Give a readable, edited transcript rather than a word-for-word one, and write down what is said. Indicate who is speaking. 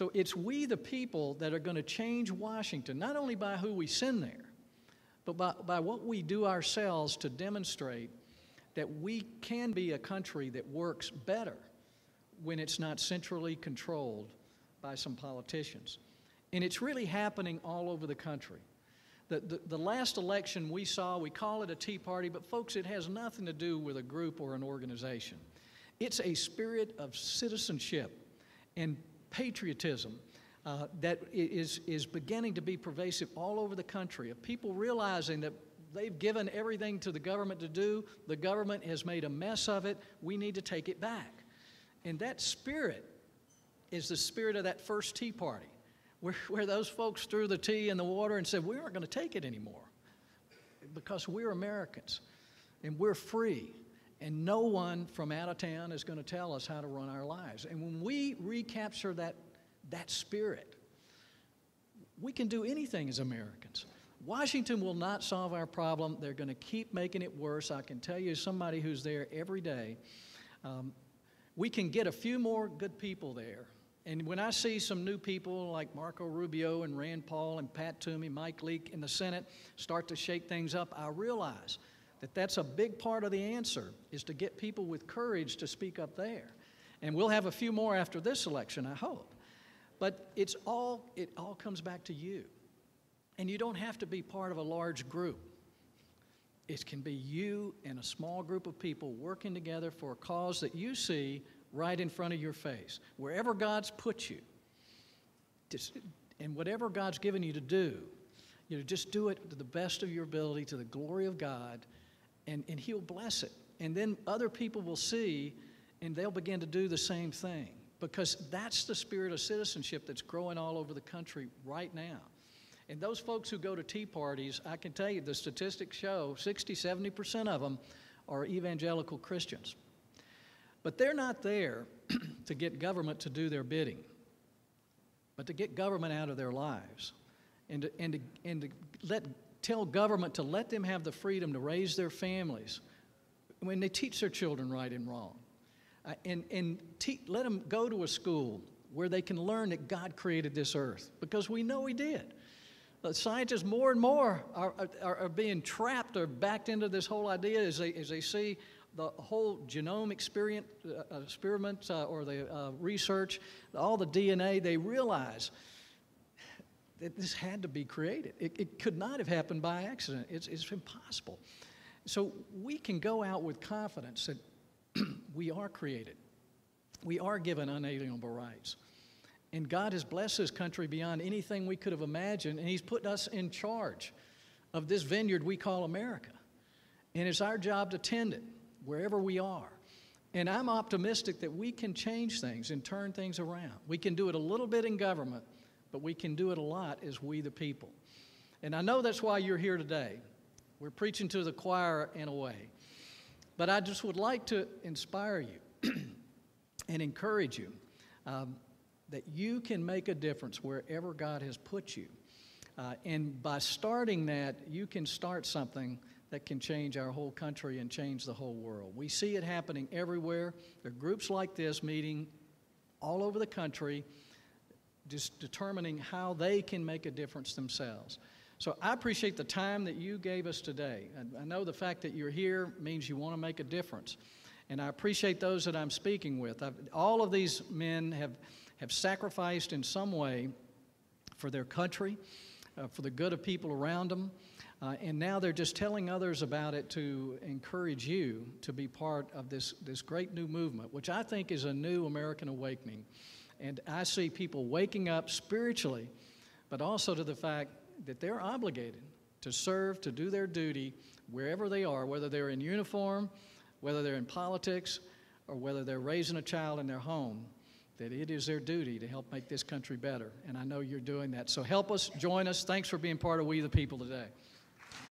Speaker 1: So it's we the people that are going to change Washington, not only by who we send there, but by what we do ourselves to demonstrate that we can be a country that works better when it's not centrally controlled by some politicians. And it's really happening all over the country. The last election we saw, we call it a Tea Party, but folks, it has nothing to do with a group or an organization. It's a spirit of citizenship and patriotism that is beginning to be pervasive all over the country, of people realizing that they've given everything to the government to do. The government has made a mess of it. We need to take it back. And that spirit is the spirit of that first Tea Party, where those folks threw the tea in the water and said, we aren't going to take it anymore because we're Americans and we're free. And no one from out of town is going to tell us how to run our lives. And when we recapture that spirit, we can do anything as Americans. Washington will not solve our problem. They're going to keep making it worse. I can tell you, as somebody who's there every day, we can get a few more good people there. And when I see some new people like Marco Rubio and Rand Paul and Pat Toomey, Mike Leake in the Senate start to shake things up, I realize that that's a big part of the answer, is to get people with courage to speak up there. And we'll have a few more after this election, I hope. But it all comes back to you. And you don't have to be part of a large group. It can be you and a small group of people working together for a cause that you see right in front of your face. Wherever God's put you, and whatever God's given you to do, just do it to the best of your ability, to the glory of God, and He'll bless it. And then other people will see, and they'll begin to do the same thing, because that's the spirit of citizenship that's growing all over the country right now. And those folks who go to tea parties, I can tell you the statistics show 60, 70% of them are evangelical Christians. But they're not there to get government to do their bidding, but to get government out of their lives and to tell government to let them have the freedom to raise their families when they teach their children right and wrong. Let them go to a school where they can learn that God created this earth, because we know He did. But scientists more and more are being trapped or backed into this whole idea as they see the whole genome experiment or the research, all the DNA. They realize that this had to be created. It could not have happened by accident. It's impossible. So we can go out with confidence that we are created. We are given unalienable rights. And God has blessed this country beyond anything we could have imagined, and He's put us in charge of this vineyard we call America. And it's our job to tend it wherever we are. And I'm optimistic that we can change things and turn things around. We can do it a little bit in government, but we can do it a lot as we the people. And I know that's why you're here today. We're preaching to the choir in a way. But I just would like to inspire you and encourage you that you can make a difference wherever God has put you. And by starting that, you can start something that can change our whole country and change the whole world. We see it happening everywhere. There are groups like this meeting all over the country, just determining how they can make a difference themselves. So I appreciate the time that you gave us today. I know the fact that you're here means you want to make a difference. And I appreciate those that I'm speaking with. All of these men have sacrificed in some way for their country, for the good of people around them. And now they're just telling others about it to encourage you to be part of this great new movement, which I think is a new American awakening. And I see people waking up spiritually, but also to the fact that they're obligated to serve, to do their duty wherever they are, whether they're in uniform, whether they're in politics, or whether they're raising a child in their home, that it is their duty to help make this country better. And I know you're doing that. So help us, join us. Thanks for being part of We the People today.